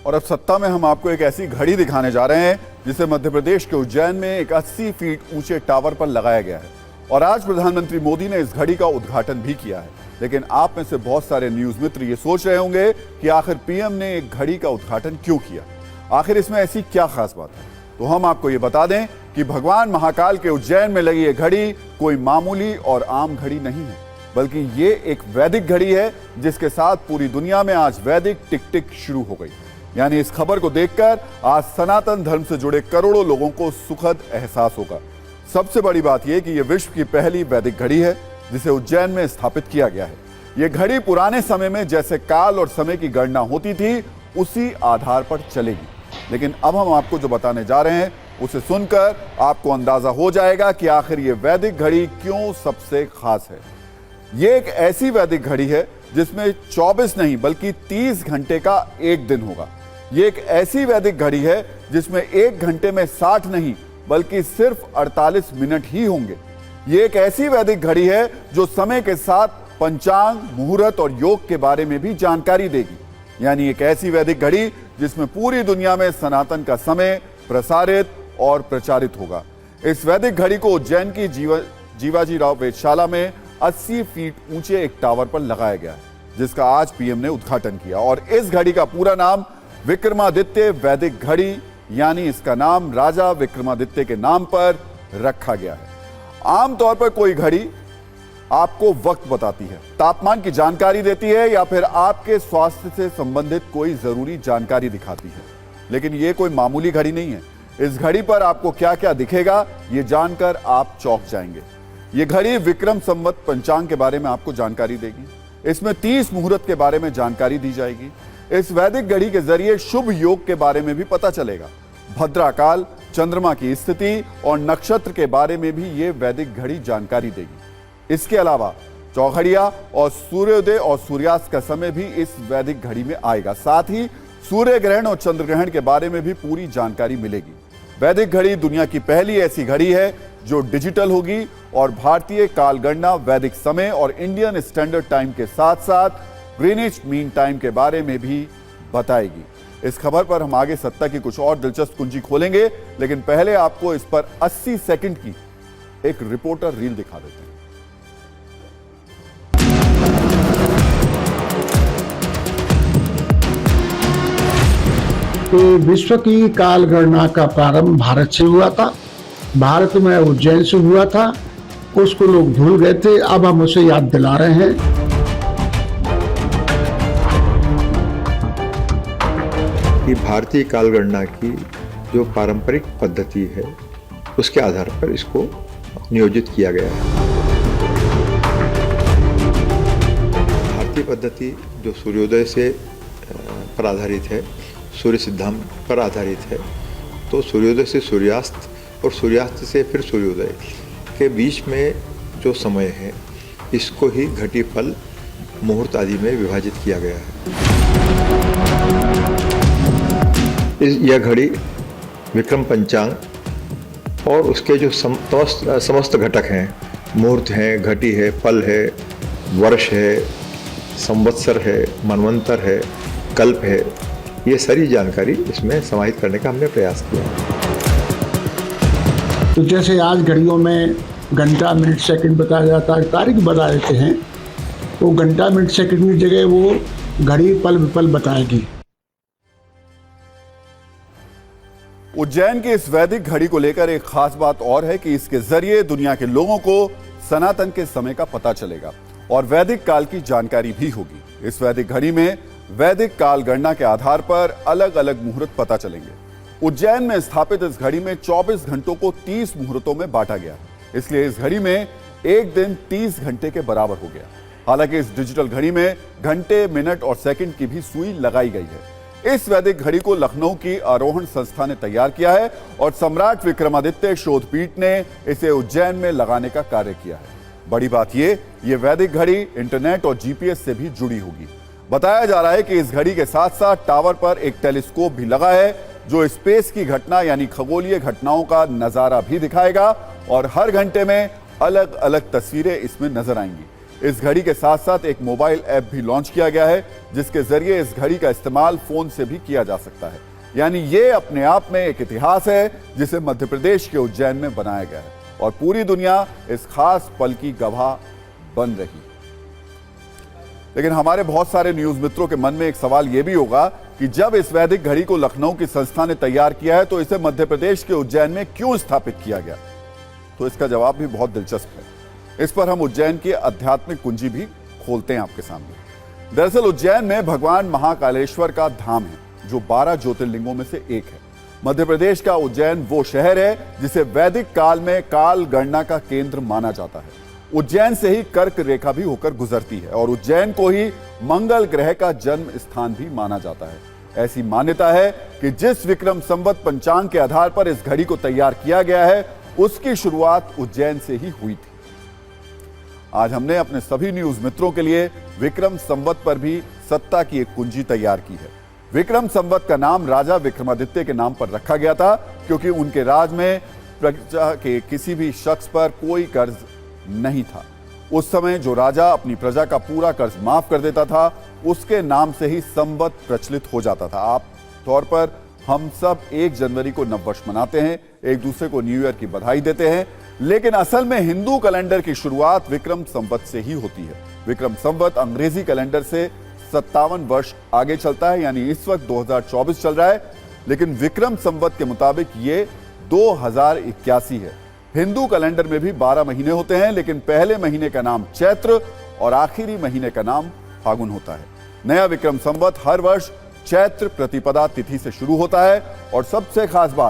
और अब सत्ता में हम आपको एक ऐसी घड़ी दिखाने जा रहे हैं जिसे मध्य प्रदेश के उज्जैन में एक 80 फीट ऊंचे टावर पर लगाया गया है। और आज प्रधानमंत्री मोदी ने इस घड़ी का उद्घाटन भी किया है। लेकिन आप में से बहुत सारे न्यूज मित्र ये सोच रहे होंगे कि आखिर पीएम ने एक घड़ी का उद्घाटन क्यों किया, आखिर इसमें ऐसी क्या खास बात है। तो हम आपको ये बता दें कि भगवान महाकाल के उज्जैन में लगी ये घड़ी कोई मामूली और आम घड़ी नहीं है, बल्कि ये एक वैदिक घड़ी है जिसके साथ पूरी दुनिया में आज वैदिक टिक टिक शुरू हो गई। यानी इस खबर को देखकर आज सनातन धर्म से जुड़े करोड़ों लोगों को सुखद एहसास होगा। सबसे बड़ी बात यह कि यह विश्व की पहली वैदिक घड़ी है जिसे उज्जैन में स्थापित किया गया है। यह घड़ी पुराने समय में जैसे काल और समय की गणना होती थी उसी आधार पर चलेगी। लेकिन अब हम आपको जो बताने जा रहे हैं उसे सुनकर आपको अंदाजा हो जाएगा कि आखिर यह वैदिक घड़ी क्यों सबसे खास है। यह एक ऐसी वैदिक घड़ी है जिसमें 24 नहीं बल्कि 30 घंटे का एक दिन होगा। यह एक ऐसी वैदिक घड़ी है जिसमें 1 घंटे में 60 नहीं बल्कि सिर्फ 48 मिनट ही होंगे। यह एक ऐसी वैदिक घड़ी है जो समय के साथ पंचांग, मुहूर्त और योग के बारे में भी जानकारी देगी। यानी एक ऐसी वैदिक घड़ी जिसमें पूरी दुनिया में सनातन का समय प्रसारित और प्रचारित होगा। इस वैदिक घड़ी को उज्जैन की जीवाजी राव वेधशाला में 80 फीट ऊंचे एक टावर पर लगाया गया है, जिसका आज पीएम ने उद्घाटन किया। और इस घड़ी का पूरा नाम विक्रमादित्य वैदिक घड़ी, यानी इसका नाम राजा विक्रमादित्य के नाम पर रखा गया है। आमतौर पर कोई घड़ी आपको वक्त बताती है, तापमान की जानकारी देती है या फिर आपके स्वास्थ्य से संबंधित कोई जरूरी जानकारी दिखाती है। लेकिन यह कोई मामूली घड़ी नहीं है। इस घड़ी पर आपको क्या क्या दिखेगा ये जानकर आप चौंक जाएंगे। ये घड़ी विक्रम संवत पंचांग के बारे में आपको जानकारी देगी। इसमें 30 मुहूर्त के बारे में जानकारी दी जाएगी। इस वैदिक घड़ी के जरिए शुभ योग के बारे में भी पता चलेगा। भद्राकाल, चंद्रमा की स्थिति और नक्षत्र के बारे में भी ये वैदिक घड़ी जानकारी देगी। इसके अलावा चौघड़िया और सूर्योदय और सूर्यास्त का समय भी इस वैदिक घड़ी में आएगा। साथ ही सूर्य ग्रहण और चंद्र ग्रहण के बारे में भी पूरी जानकारी मिलेगी। वैदिक घड़ी दुनिया की पहली ऐसी घड़ी है जो डिजिटल होगी और भारतीय काल गणना, वैदिक समय और इंडियन स्टैंडर्ड टाइम के साथ साथ ग्रीनिच मीन टाइम के बारे में भी बताएगी। इस खबर पर हम आगे सत्ता की कुछ और दिलचस्प कुंजी खोलेंगे, लेकिन पहले आपको इस पर 80 सेकंड की एक रिपोर्टर रील दिखा देते हैं। विश्व की काल गणना का प्रारंभ भारत से हुआ था। भारत में उज्जैन से हुआ था। उसको लोग भूल गए थे, अब हम उसे याद दिला रहे हैं। कि भारतीय काल गणना की जो पारंपरिक पद्धति है उसके आधार पर इसको नियोजित किया गया है। भारतीय पद्धति जो सूर्योदय से पर आधारित है, सूर्य सिद्धांत पर आधारित है, तो सूर्योदय से सूर्यास्त और सूर्यास्त से फिर सूर्योदय के बीच में जो समय है इसको ही घटी फल मुहूर्त आदि में विभाजित किया गया है। यह घड़ी विक्रम पंचांग और उसके जो समस्त घटक हैं, मुहूर्त हैं, घटी है, फल है, वर्ष है, संवत्सर है, मनवंतर है, कल्प है, ये सारी जानकारी इसमें समाहित करने का हमने प्रयास किया। तो जैसे आज घड़ियों में घंटा, मिनट, सेकंड बताया जाता है, तारीख बता देते हैं, तो घंटा, मिनट, सेकंड की जगह वो घड़ी पल विपल बताएगी। उज्जैन की इस वैदिक घड़ी को लेकर एक खास बात और है कि इसके जरिए दुनिया के लोगों को सनातन के समय का पता चलेगा और वैदिक काल की जानकारी भी होगी। इस वैदिक घड़ी में वैदिक काल गणना के आधार पर अलग अलग मुहूर्त पता चलेंगे। उज्जैन में स्थापित इस घड़ी में 24 घंटों को 30 मुहूर्तों में बांटा गया, इसलिए इस घड़ी में एक दिन 30 घंटे के बराबर हो गया। हालांकि इस डिजिटल घड़ी में घंटे, मिनट और सेकंड की भी सुई लगाई गई है। इस वैदिक घड़ी को लखनऊ की आरोहण संस्था ने तैयार किया है और सम्राट विक्रमादित्य शोधपीठ ने इसे उज्जैन में लगाने का कार्य किया है। बड़ी बात ये वैदिक घड़ी इंटरनेट और जीपीएस से भी जुड़ी होगी। बताया जा रहा है कि इस घड़ी के साथ साथ टावर पर एक टेलीस्कोप भी लगा है जो स्पेस की घटना यानी खगोलीय घटनाओं का नजारा भी दिखाएगा और हर घंटे में अलग अलग तस्वीरें इसमें नजर आएंगी। इस घड़ी के साथ साथ एक मोबाइल ऐप भी लॉन्च किया गया है, जिसके जरिए इस घड़ी का इस्तेमाल फोन से भी किया जा सकता है। यानी ये अपने आप में एक इतिहास है जिसे मध्य प्रदेश के उज्जैन में बनाया गया है और पूरी दुनिया इस खास पल की गवाह बन रही है। लेकिन हमारे बहुत सारे न्यूज मित्रों के मन में एक सवाल यह भी होगा कि जब इस वैदिक घड़ी को लखनऊ की संस्था ने तैयार किया है तो इसे मध्य प्रदेश के उज्जैन में क्यों स्थापित किया गया? तो इसका जवाब भी बहुत दिलचस्प है। इस पर हम उज्जैन की आध्यात्मिक कुंजी भी खोलते हैं आपके सामने। दरअसल उज्जैन में भगवान महाकालेश्वर का धाम है जो 12 ज्योतिर्लिंगों में से एक है। मध्य प्रदेश का उज्जैन वो शहर है जिसे वैदिक काल में काल गणना का केंद्र माना जाता है। उज्जैन से ही कर्क रेखा भी होकर गुजरती है और उज्जैन को ही मंगल ग्रह का जन्म स्थान भी माना जाता है। ऐसी मान्यता है कि जिस विक्रम संवत पंचांग के आधार पर इस घड़ी को तैयार किया गया है उसकी शुरुआत उज्जैन से ही हुई थी। आज हमने अपने सभी न्यूज मित्रों के लिए विक्रम संवत पर भी सत्ता की एक कुंजी तैयार की है। विक्रम संवत का नाम राजा विक्रमादित्य के नाम पर रखा गया था क्योंकि उनके राज में प्रजा के किसी भी शख्स पर कोई कर्ज नहीं था। उस समय जो राजा अपनी प्रजा का पूरा कर्ज माफ कर देता था उसके नाम से ही संवत प्रचलित हो जाता था। आप तौर पर हम सब 1 जनवरी को नववर्ष मनाते हैं, एक दूसरे को न्यू ईयर की बधाई देते हैं, लेकिन असल में हिंदू कैलेंडर की शुरुआत विक्रम संवत से ही होती है। विक्रम संवत अंग्रेजी कैलेंडर से 57 वर्ष आगे चलता है, यानी इस वक्त 2024 चल रहा है, लेकिन विक्रम संवत के मुताबिक ये 2081 है। हिंदू कैलेंडर में भी 12 महीने होते हैं, लेकिन पहले महीने का नाम चैत्र और आखिरी महीने का नाम फागुन होता है। नया विक्रम संवत हर वर्ष चैत्र प्रतिपदा तिथि से शुरू होता है और सबसे खास बात